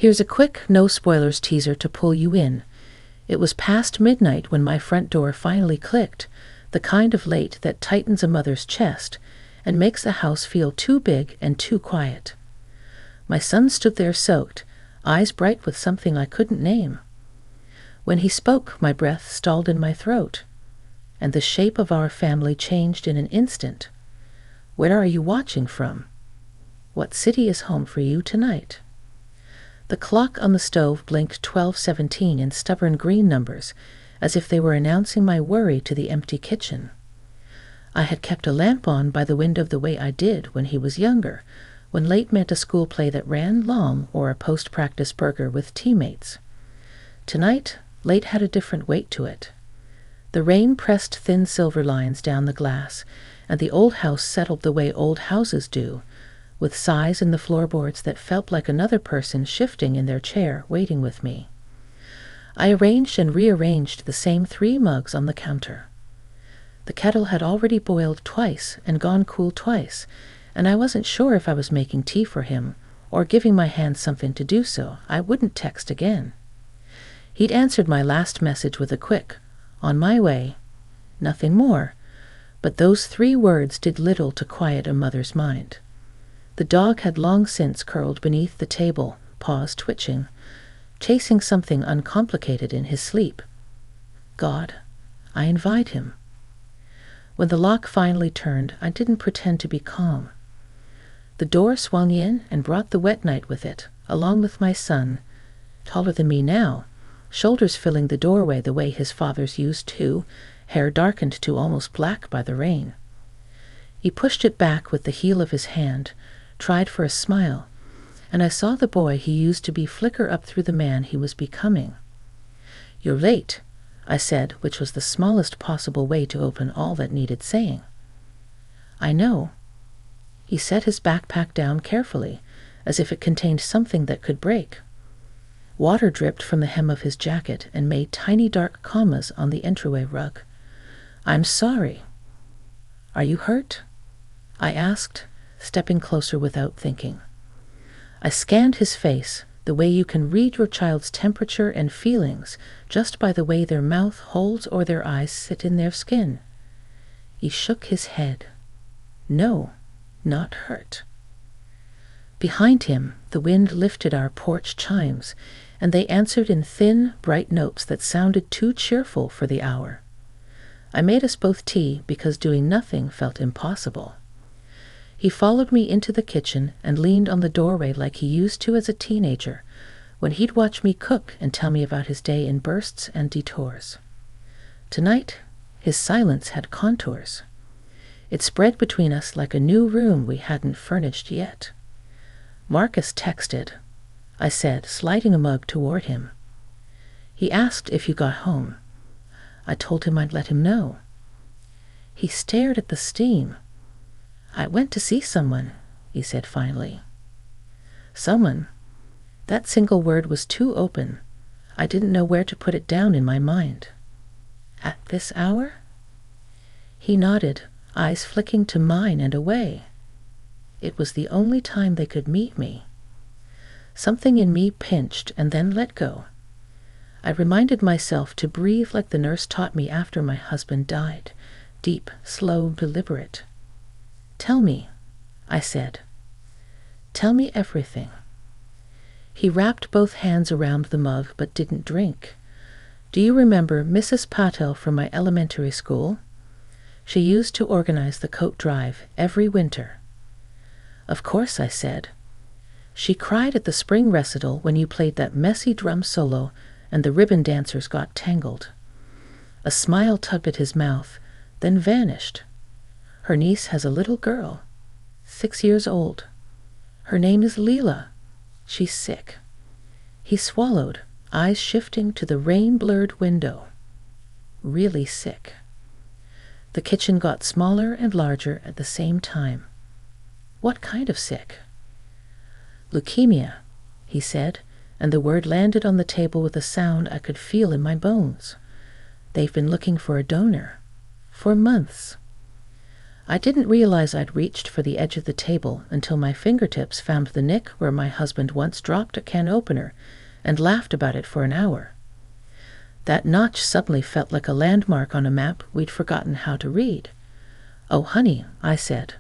Here's a quick, no-spoilers teaser to pull you in. It was past midnight when my front door finally clicked, the kind of late that tightens a mother's chest and makes the house feel too big and too quiet. My son stood there soaked, eyes bright with something I couldn't name. When he spoke, my breath stalled in my throat, and the shape of our family changed in an instant. Where are you watching from? What city is home for you tonight? The clock on the stove blinked 12:17 in stubborn green numbers, as if they were announcing my worry to the empty kitchen. I had kept a lamp on by the window the way I did when he was younger, when late meant a school play that ran long or a post-practice burger with teammates. Tonight, late had a different weight to it. The rain pressed thin silver lines down the glass, and the old house settled the way old houses do, with sighs in the floorboards that felt like another person shifting in their chair waiting with me. I arranged and rearranged the same 3 mugs on the counter. The kettle had already boiled twice and gone cool twice, and I wasn't sure if I was making tea for him or giving my hand something to do so. I wouldn't text again. He'd answered my last message with a quick, "On my way," nothing more, but those 3 words did little to quiet a mother's mind. The dog had long since curled beneath the table, paws twitching, chasing something uncomplicated in his sleep. God, I invite him. When the lock finally turned, I didn't pretend to be calm. The door swung in and brought the wet night with it, along with my son, taller than me now, shoulders filling the doorway the way his father's used to, hair darkened to almost black by the rain. He pushed it back with the heel of his hand, tried for a smile, and I saw the boy he used to be flicker up through the man he was becoming. "You're late," I said, which was the smallest possible way to open all that needed saying. "I know." He set his backpack down carefully, as if it contained something that could break. Water dripped from the hem of his jacket and made tiny dark commas on the entryway rug. "I'm sorry." "Are you hurt?" I asked, stepping closer without thinking. I scanned his face, the way you can read your child's temperature and feelings just by the way their mouth holds or their eyes sit in their skin. He shook his head. "No, not hurt." Behind him, the wind lifted our porch chimes, and they answered in thin, bright notes that sounded too cheerful for the hour. I made us both tea because doing nothing felt impossible. He followed me into the kitchen and leaned on the doorway like he used to as a teenager, when he'd watch me cook and tell me about his day in bursts and detours. Tonight, his silence had contours. It spread between us like a new room we hadn't furnished yet. "Marcus texted," I said, sliding a mug toward him. "He asked if you got home. I told him I'd let him know." He stared at the steam. "I went to see someone," he said finally. Someone. That single word was too open. I didn't know where to put it down in my mind. "At this hour?" He nodded, eyes flicking to mine and away. It was the only time they could meet me. Something in me pinched and then let go. I reminded myself to breathe like the nurse taught me after my husband died, deep, slow, deliberate. "Tell me," I said. "Tell me everything." He wrapped both hands around the mug but didn't drink. "Do you remember Mrs. Patel from my elementary school? She used to organize the coat drive every winter." "Of course," I said. "She cried at the spring recital when you played that messy drum solo and the ribbon dancers got tangled." A smile tugged at his mouth, then vanished. "Her niece has a little girl, 6 years old. Her name is Leela. She's sick." He swallowed, eyes shifting to the rain-blurred window. "Really sick." The kitchen got smaller and larger at the same time. "What kind of sick?" "Leukemia," he said, and the word landed on the table with a sound I could feel in my bones. "They've been looking for a donor. For months." I didn't realize I'd reached for the edge of the table until my fingertips found the nick where my husband once dropped a can opener and laughed about it for an hour. That notch suddenly felt like a landmark on a map we'd forgotten how to read. "Oh, honey," I said.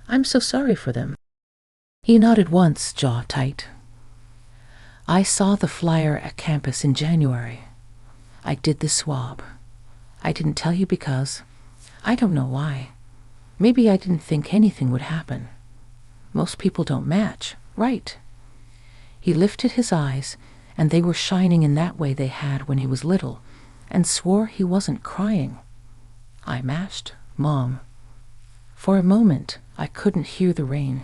"I'm so sorry for them." He nodded once, jaw tight. "I saw the flyer at campus in January. I did the swab. I didn't tell you because I don't know why. Maybe I didn't think anything would happen. Most people don't match, right?" He lifted his eyes, and they were shining in that way they had when he was little, and swore he wasn't crying. I matched, Mom. For a moment, I couldn't hear the rain.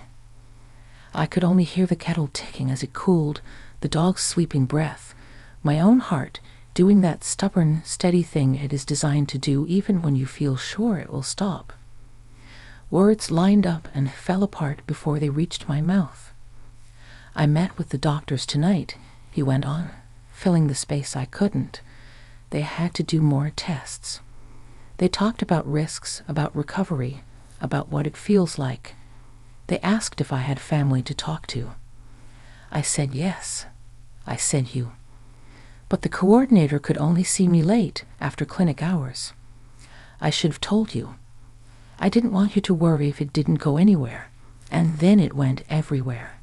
I could only hear the kettle ticking as it cooled, the dog's sweeping breath, my own heart doing that stubborn, steady thing it is designed to do even when you feel sure it will stop. Words lined up and fell apart before they reached my mouth. "I met with the doctors tonight," he went on, filling the space I couldn't. "They had to do more tests. They talked about risks, about recovery, about what it feels like. They asked if I had family to talk to. I said yes. I said you. But the coordinator could only see me late, after clinic hours. I should have told you. I didn't want you to worry if it didn't go anywhere, and then it went everywhere."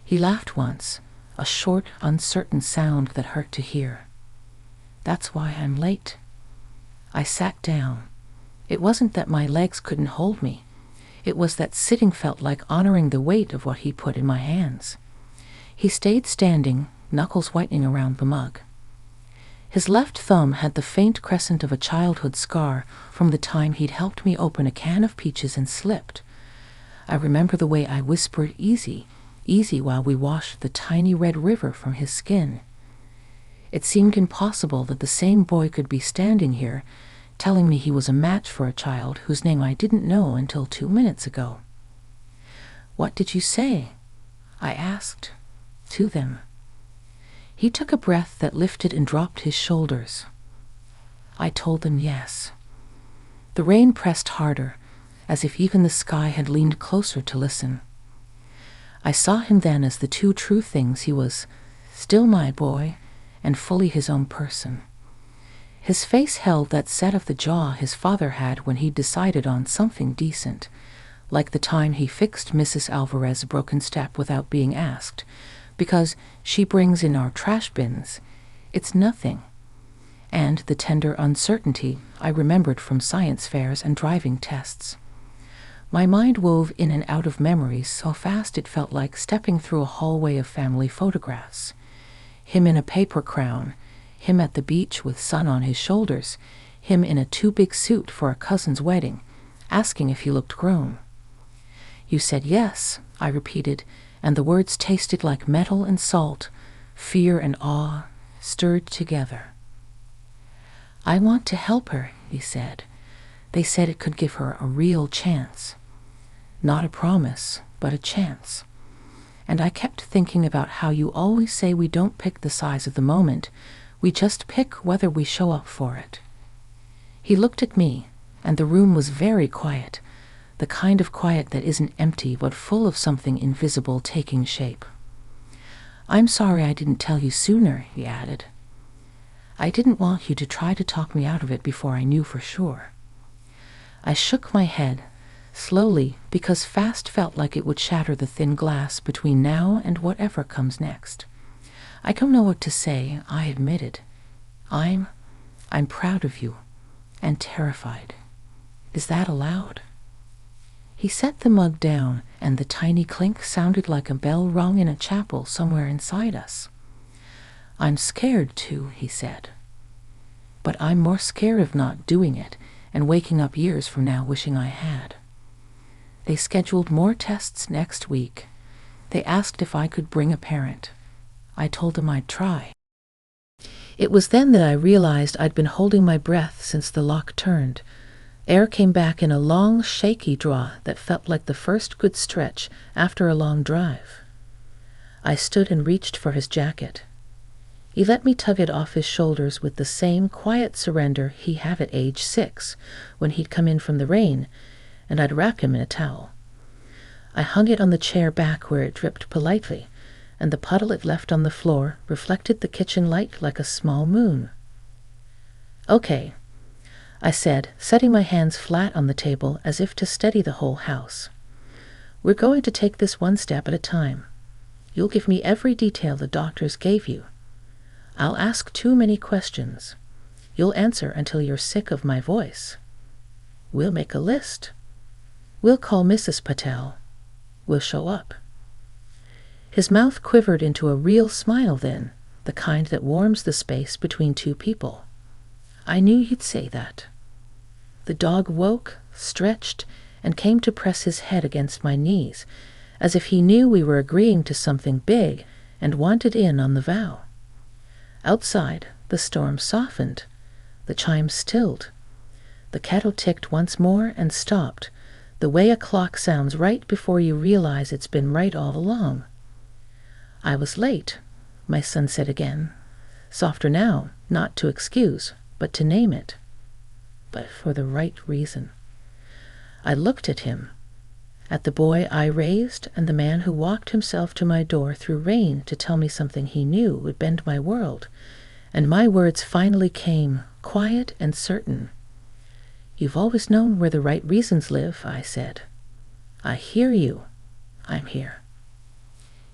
He laughed once, a short, uncertain sound that hurt to hear. "That's why I'm late." I sat down. It wasn't that my legs couldn't hold me. It was that sitting felt like honoring the weight of what he put in my hands. He stayed standing, knuckles whitening around the mug. His left thumb had the faint crescent of a childhood scar from the time he'd helped me open a can of peaches and slipped. I remember the way I whispered easy, easy while we washed the tiny red river from his skin. It seemed impossible that the same boy could be standing here, telling me he was a match for a child whose name I didn't know until 2 minutes ago. "What did you say?" I asked. "To them." He took a breath that lifted and dropped his shoulders. "I told them yes." The rain pressed harder, as if even the sky had leaned closer to listen. I saw him then as the two true things he was, still my boy, and fully his own person. His face held that set of the jaw his father had when he decided on something decent, like the time he fixed Mrs. Alvarez's broken step without being asked, because she brings in our trash bins. It's nothing. And the tender uncertainty I remembered from science fairs and driving tests. My mind wove in and out of memories so fast it felt like stepping through a hallway of family photographs. Him in a paper crown, him at the beach with sun on his shoulders, him in a too-big suit for a cousin's wedding, asking if he looked grown. "You said yes," I repeated, and the words tasted like metal and salt, fear and awe, stirred together. "I want to help her," he said. "They said it could give her a real chance. Not a promise, but a chance." And I kept thinking about how you always say we don't pick the size of the moment, we just pick whether we show up for it. He looked at me, and the room was very quiet, the kind of quiet that isn't empty but full of something invisible taking shape. "I'm sorry I didn't tell you sooner," he added. "I didn't want you to try to talk me out of it before I knew for sure." I shook my head, slowly, because fast felt like it would shatter the thin glass between now and whatever comes next. "I don't know what to say," I admitted. I'm proud of you, and terrified. Is that allowed?" He set the mug down, and the tiny clink sounded like a bell rung in a chapel somewhere inside us. "I'm scared too," he said. "But I'm more scared of not doing it and waking up years from now wishing I had." They scheduled more tests next week. They asked if I could bring a parent. I told them I'd try. It was then that I realized I'd been holding my breath since the lock turned. Air came back in a long, shaky draw that felt like the first good stretch after a long drive. I stood and reached for his jacket. He let me tug it off his shoulders with the same quiet surrender he had at age 6, when he'd come in from the rain, and I'd wrap him in a towel. I hung it on the chair back where it dripped politely, and the puddle it left on the floor reflected the kitchen light like a small moon. "Okay," I said, setting my hands flat on the table as if to steady the whole house. "We're going to take this one step at a time. You'll give me every detail the doctors gave you. I'll ask too many questions. You'll answer until you're sick of my voice. We'll make a list. We'll call Mrs. Patel. We'll show up." His mouth quivered into a real smile then, the kind that warms the space between two people. I knew you'd say that. The dog woke, stretched, and came to press his head against my knees, as if he knew we were agreeing to something big and wanted in on the vow. Outside, the storm softened. The chimes stilled. The kettle ticked once more and stopped, the way a clock sounds right before you realize it's been right all along. "I was late," my son said again, softer now, not to excuse, but to name it. But for the right reason. I looked at him, at the boy I raised and the man who walked himself to my door through rain to tell me something he knew would bend my world, and my words finally came, quiet and certain. "You've always known where the right reasons live," I said. "I hear you. I'm here."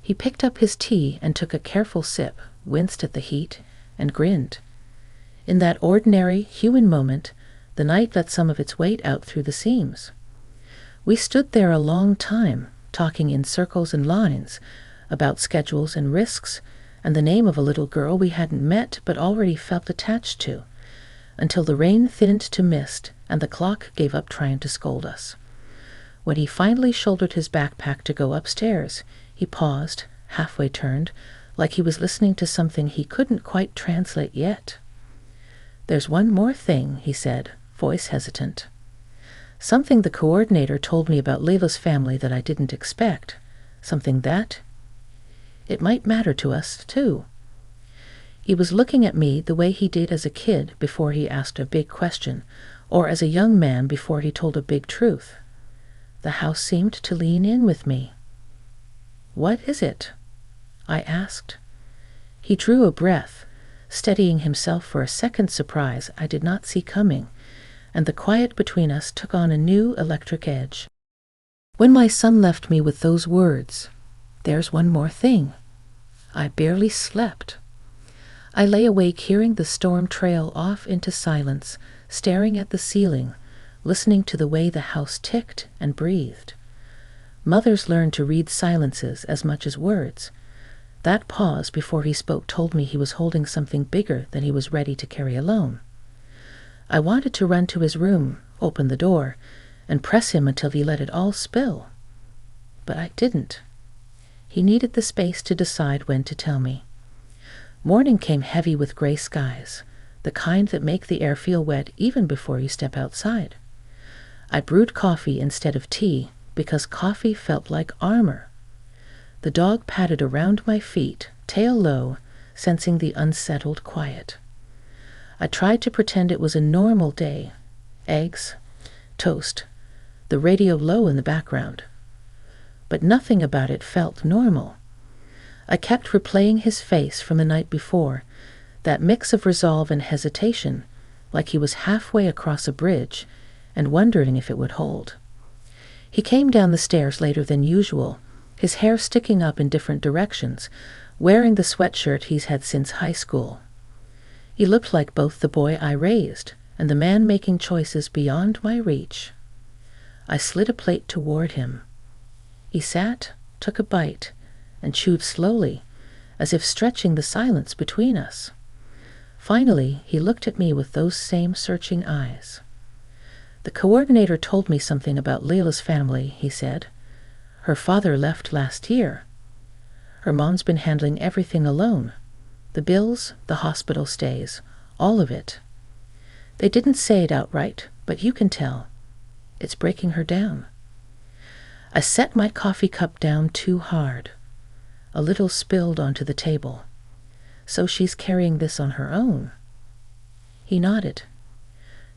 He picked up his tea and took a careful sip, winced at the heat, and grinned. In that ordinary, human moment, the night let some of its weight out through the seams. We stood there a long time, talking in circles and lines, about schedules and risks, and the name of a little girl we hadn't met but already felt attached to, until the rain thinned to mist and the clock gave up trying to scold us. When he finally shouldered his backpack to go upstairs, he paused, halfway turned, like he was listening to something he couldn't quite translate yet. "There's one more thing," he said, voice hesitant. "Something the coordinator told me about Layla's family that I didn't expect. Something that it might matter to us, too." He was looking at me the way he did as a kid before he asked a big question, or as a young man before he told a big truth. The house seemed to lean in with me. "What is it?" I asked. He drew a breath, steadying himself for a second surprise I did not see coming, and the quiet between us took on a new electric edge. When my son left me with those words, "There's one more thing," I barely slept. I lay awake hearing the storm trail off into silence, staring at the ceiling, listening to the way the house ticked and breathed. Mothers learn to read silences as much as words. That pause before he spoke told me he was holding something bigger than he was ready to carry alone. I wanted to run to his room, open the door, and press him until he let it all spill. But I didn't. He needed the space to decide when to tell me. Morning came heavy with gray skies, the kind that make the air feel wet even before you step outside. I brewed coffee instead of tea because coffee felt like armor. The dog padded around my feet, tail low, sensing the unsettled quiet. I tried to pretend it was a normal day. Eggs, toast, the radio low in the background. But nothing about it felt normal. I kept replaying his face from the night before, that mix of resolve and hesitation, like he was halfway across a bridge and wondering if it would hold. He came down the stairs later than usual, his hair sticking up in different directions, wearing the sweatshirt he's had since high school. He looked like both the boy I raised and the man making choices beyond my reach. I slid a plate toward him. He sat, took a bite, and chewed slowly, as if stretching the silence between us. Finally, he looked at me with those same searching eyes. "The coordinator told me something about Layla's family," he said. "Her father left last year. Her mom's been handling everything alone. The bills, the hospital stays, all of it. They didn't say it outright, but you can tell. It's breaking her down." I set my coffee cup down too hard. A little spilled onto the table. So she's carrying this on her own." He nodded.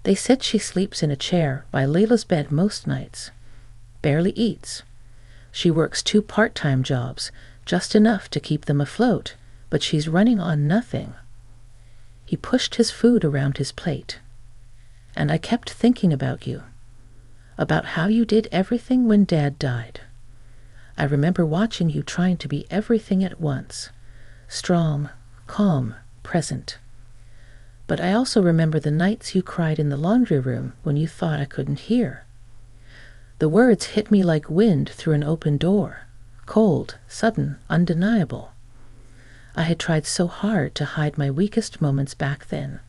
"They said she sleeps in a chair by Layla's bed most nights. Barely eats. She works 2 part-time jobs, just enough to keep them afloat, but she's running on nothing." He pushed his food around his plate. "And I kept thinking about you. About how you did everything when Dad died. I remember watching you trying to be everything at once. Strong, calm, present. But I also remember the nights you cried in the laundry room when you thought I couldn't hear. The words hit me like wind through an open door, cold, sudden, undeniable. I had tried so hard to hide my weakest moments back then.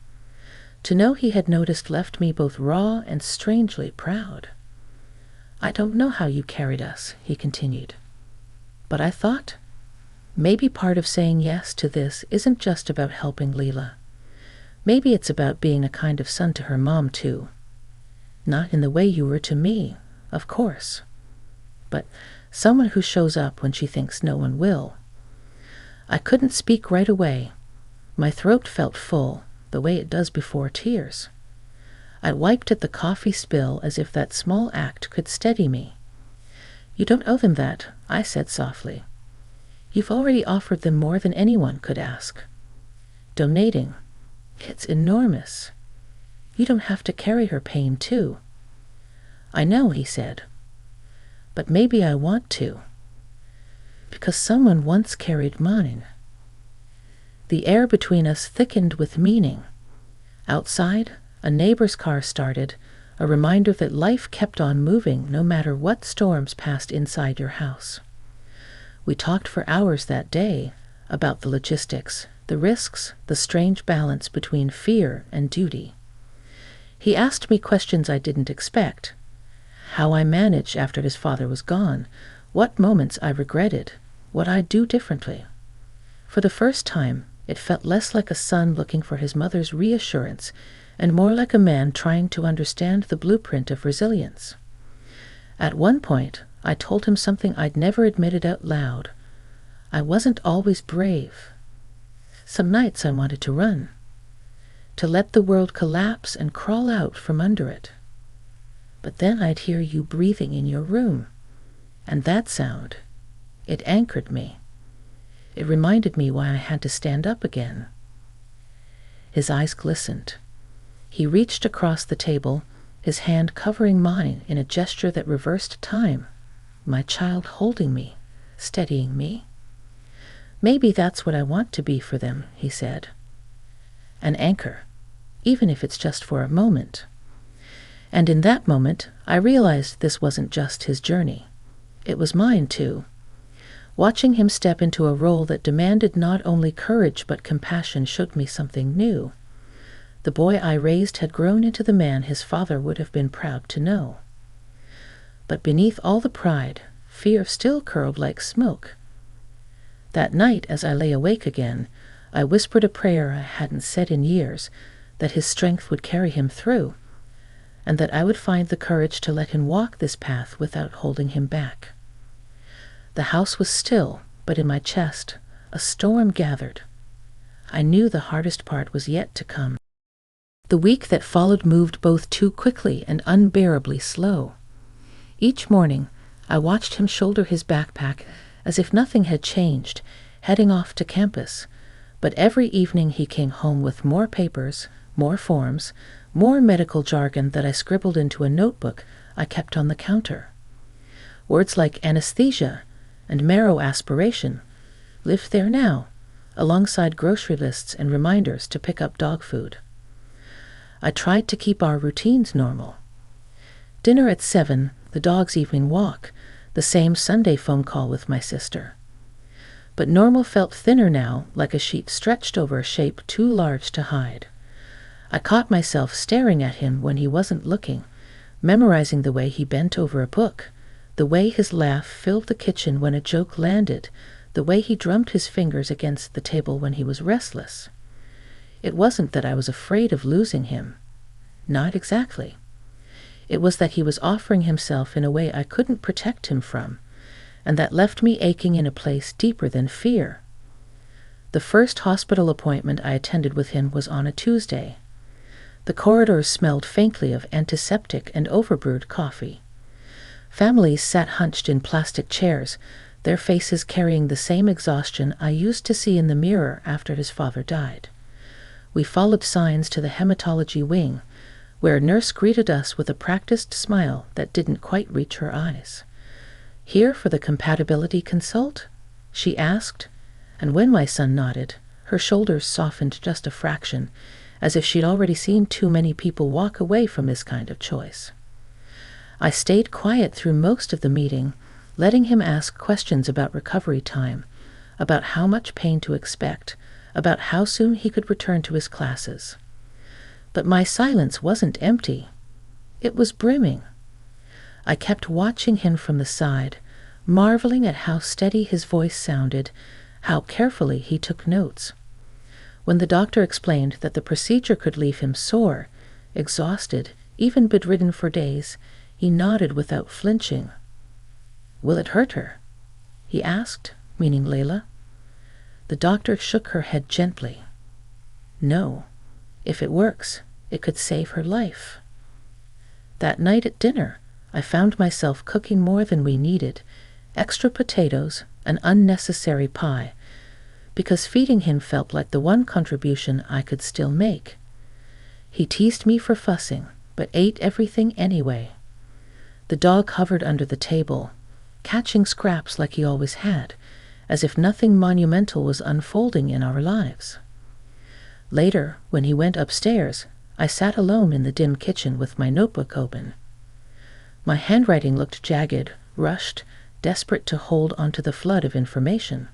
To know he had noticed left me both raw and strangely proud. I don't know how you carried us," he continued. "But I thought, maybe part of saying yes to this isn't just about helping Leela. Maybe it's about being a kind of son to her mom, too. Not in the way you were to me, of course, but someone who shows up when she thinks no one will." I couldn't speak right away. My throat felt full, the way it does before tears. I wiped at the coffee spill as if that small act could steady me. "You don't owe them that," I said softly. "You've already offered them more than anyone could ask. Donating. It's enormous. You don't have to carry her pain, too." "I know," he said. "But maybe I want to. Because someone once carried mine." The air between us thickened with meaning. Outside, a neighbor's car started, a reminder that life kept on moving no matter what storms passed inside your house. We talked for hours that day about the logistics, the risks, the strange balance between fear and duty. He asked me questions I didn't expect. How I managed after his father was gone, what moments I regretted, what I'd do differently. For the first time, it felt less like a son looking for his mother's reassurance and more like a man trying to understand the blueprint of resilience. At one point, I told him something I'd never admitted out loud. I wasn't always brave. Some nights I wanted to run, to let the world collapse and crawl out from under it. But then I'd hear you breathing in your room, and that sound, it anchored me. It reminded me why I had to stand up again." His eyes glistened. He reached across the table, his hand covering mine in a gesture that reversed time, my child holding me, steadying me. "Maybe that's what I want to be for them," he said. "An anchor, even if it's just for a moment." And in that moment, I realized this wasn't just his journey. It was mine, too. Watching him step into a role that demanded not only courage but compassion showed me something new. The boy I raised had grown into the man his father would have been proud to know. But beneath all the pride, fear still curled like smoke. That night, as I lay awake again, I whispered a prayer I hadn't said in years, that his strength would carry him through, and that I would find the courage to let him walk this path without holding him back. The house was still, but in my chest, a storm gathered. I knew the hardest part was yet to come. The week that followed moved both too quickly and unbearably slow. Each morning, I watched him shoulder his backpack as if nothing had changed, heading off to campus, but every evening he came home with more papers, more forms, more medical jargon that I scribbled into a notebook I kept on the counter. Words like anesthesia and marrow aspiration lived there now, alongside grocery lists and reminders to pick up dog food. I tried to keep our routines normal. Dinner at 7, the dog's evening walk, the same Sunday phone call with my sister. But normal felt thinner now, like a sheet stretched over a shape too large to hide. I caught myself staring at him when he wasn't looking, memorizing the way he bent over a book, the way his laugh filled the kitchen when a joke landed, the way he drummed his fingers against the table when he was restless. It wasn't that I was afraid of losing him. Not exactly. It was that he was offering himself in a way I couldn't protect him from, and that left me aching in a place deeper than fear. The first hospital appointment I attended with him was on a Tuesday. The corridors smelled faintly of antiseptic and overbrewed coffee. Families sat hunched in plastic chairs, their faces carrying the same exhaustion I used to see in the mirror after his father died. We followed signs to the hematology wing, where a nurse greeted us with a practiced smile that didn't quite reach her eyes. "Here for the compatibility consult?" she asked, and when my son nodded, her shoulders softened just a fraction, as if she'd already seen too many people walk away from this kind of choice. I stayed quiet through most of the meeting, letting him ask questions about recovery time, about how much pain to expect, about how soon he could return to his classes. But my silence wasn't empty. It was brimming. I kept watching him from the side, marveling at how steady his voice sounded, how carefully he took notes. When the doctor explained that the procedure could leave him sore, exhausted, even bedridden for days, he nodded without flinching. "Will it hurt her?" he asked, meaning Layla. The doctor shook her head gently. "No. If it works, it could save her life." That night at dinner, I found myself cooking more than we needed, extra potatoes, an unnecessary pie, because feeding him felt like the one contribution I could still make. He teased me for fussing, but ate everything anyway. The dog hovered under the table, catching scraps like he always had, as if nothing monumental was unfolding in our lives. Later, when he went upstairs, I sat alone in the dim kitchen with my notebook open. My handwriting looked jagged, rushed, desperate to hold onto the flood of information.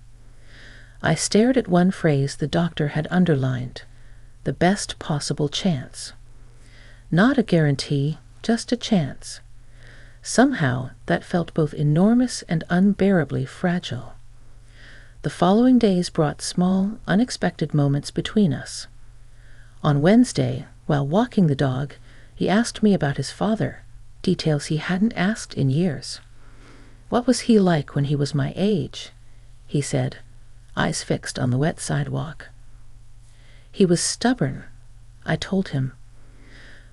I stared at one phrase the doctor had underlined: the best possible chance. Not a guarantee, just a chance. Somehow, that felt both enormous and unbearably fragile. The following days brought small, unexpected moments between us. On Wednesday, while walking the dog, he asked me about his father, details he hadn't asked in years. "What was he like when he was my age?" he said, eyes fixed on the wet sidewalk. "He was stubborn," I told him.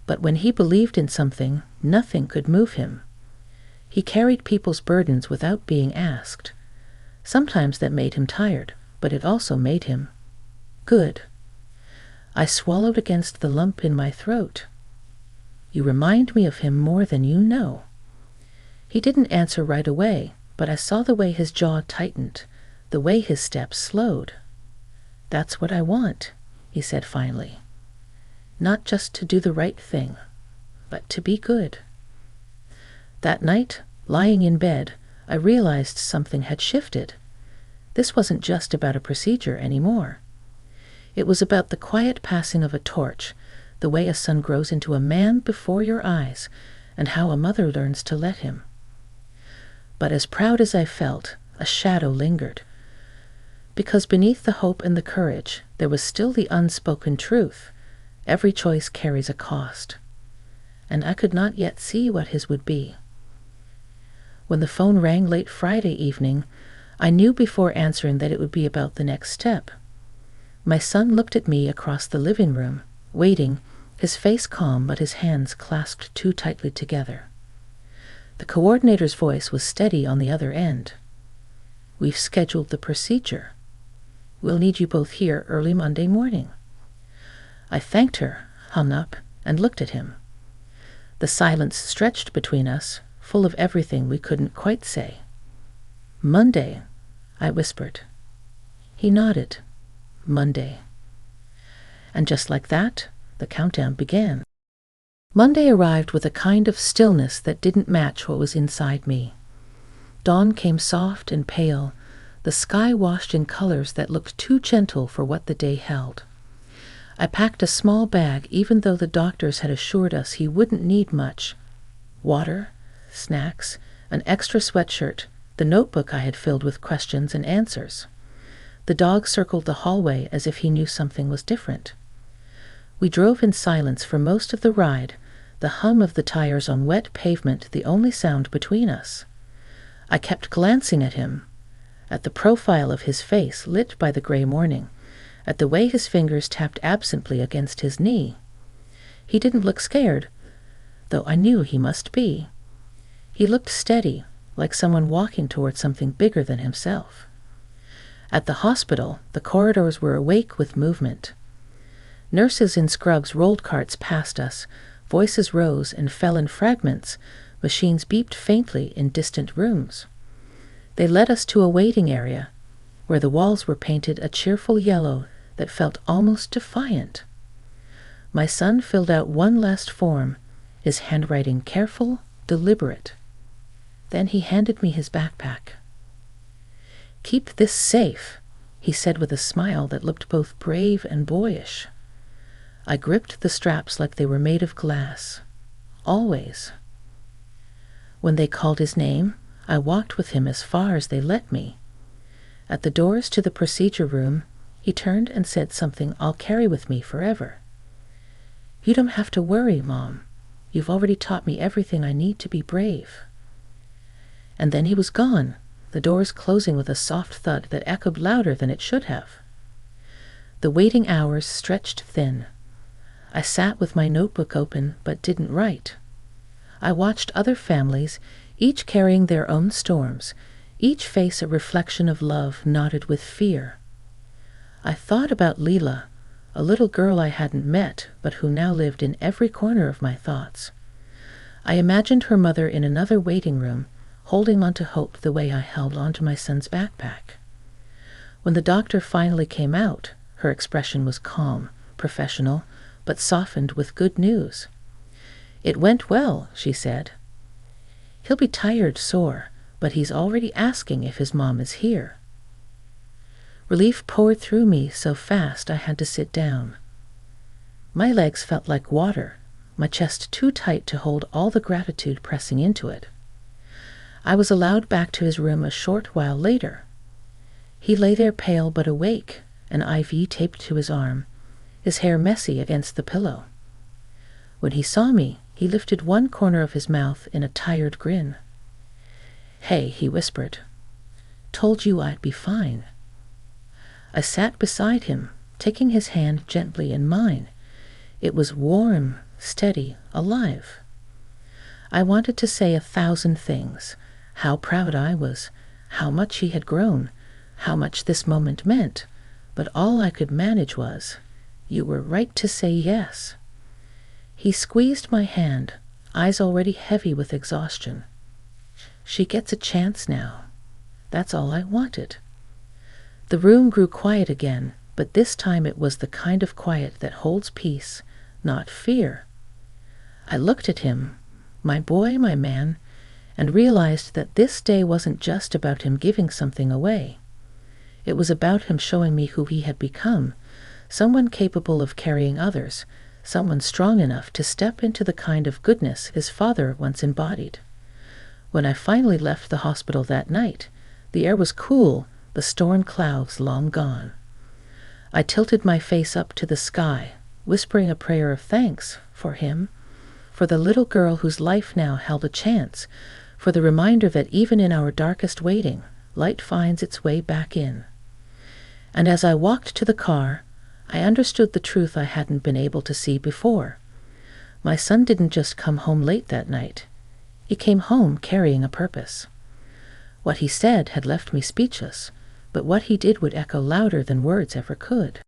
"But when he believed in something, nothing could move him. He carried people's burdens without being asked. Sometimes that made him tired, but it also made him good." I swallowed against the lump in my throat. "You remind me of him more than you know." He didn't answer right away, but I saw the way his jaw tightened, the way his steps slowed. "That's what I want," he said finally. "Not just to do the right thing, but to be good." That night, lying in bed, I realized something had shifted. This wasn't just about a procedure anymore. It was about the quiet passing of a torch, the way a son grows into a man before your eyes, and how a mother learns to let him. But as proud as I felt, a shadow lingered. Because beneath the hope and the courage, there was still the unspoken truth. Every choice carries a cost. And I could not yet see what his would be. When the phone rang late Friday evening, I knew before answering that it would be about the next step. My son looked at me across the living room, waiting, his face calm but his hands clasped too tightly together. The coordinator's voice was steady on the other end. "We've scheduled the procedure. We'll need you both here early Monday morning." I thanked her, hung up, and looked at him. The silence stretched between us, full of everything we couldn't quite say. "Monday," I whispered. He nodded. "Monday." And just like that, the countdown began. Monday arrived with a kind of stillness that didn't match what was inside me. Dawn came soft and pale, the sky washed in colors that looked too gentle for what the day held. I packed a small bag even though the doctors had assured us he wouldn't need much. Water, snacks, an extra sweatshirt, the notebook I had filled with questions and answers. The dog circled the hallway as if he knew something was different. We drove in silence for most of the ride, the hum of the tires on wet pavement the only sound between us. I kept glancing at him. at the profile of his face lit by the gray morning, at the way his fingers tapped absently against his knee. He didn't look scared, though I knew he must be. He looked steady, like someone walking toward something bigger than himself. At the hospital, the corridors were awake with movement. Nurses in scrubs rolled carts past us, voices rose and fell in fragments, machines beeped faintly in distant rooms. They led us to a waiting area, where the walls were painted a cheerful yellow that felt almost defiant. My son filled out one last form, his handwriting careful, deliberate. Then he handed me his backpack. "Keep this safe," he said with a smile that looked both brave and boyish. I gripped the straps like they were made of glass. Always. When they called his name, I walked with him as far as they let me. At the doors to the procedure room, he turned and said something I'll carry with me forever. "You don't have to worry, Mom. You've already taught me everything I need to be brave." And then he was gone, the doors closing with a soft thud that echoed louder than it should have. The waiting hours stretched thin. I sat with my notebook open but didn't write. I watched other families, each carrying their own storms, each face a reflection of love knotted with fear. I thought about Leela, a little girl I hadn't met but who now lived in every corner of my thoughts. I imagined her mother in another waiting room, holding on to hope the way I held onto my son's backpack. When the doctor finally came out, her expression was calm, professional, but softened with good news. "It went well," she said. "He'll be tired, sore, but he's already asking if his mom is here." Relief poured through me so fast I had to sit down. My legs felt like water, my chest too tight to hold all the gratitude pressing into it. I was allowed back to his room a short while later. He lay there pale but awake, an IV taped to his arm, his hair messy against the pillow. When he saw me, he lifted one corner of his mouth in a tired grin. "Hey," he whispered. "Told you I'd be fine." I sat beside him, taking his hand gently in mine. It was warm, steady, alive. I wanted to say 1,000 things, how proud I was, how much he had grown, how much this moment meant, but all I could manage was, "You were right to say yes." He squeezed my hand, eyes already heavy with exhaustion. "She gets a chance now." That's all I wanted. The room grew quiet again, but this time it was the kind of quiet that holds peace, not fear. I looked at him, my boy, my man, and realized that this day wasn't just about him giving something away. It was about him showing me who he had become, someone capable of carrying others, someone strong enough to step into the kind of goodness his father once embodied. When I finally left the hospital that night, the air was cool, the storm clouds long gone. I tilted my face up to the sky, whispering a prayer of thanks for him, for the little girl whose life now held a chance, for the reminder that even in our darkest waiting, light finds its way back in. And as I walked to the car, I understood the truth I hadn't been able to see before. My son didn't just come home late that night. He came home carrying a purpose. What he said had left me speechless, but what he did would echo louder than words ever could.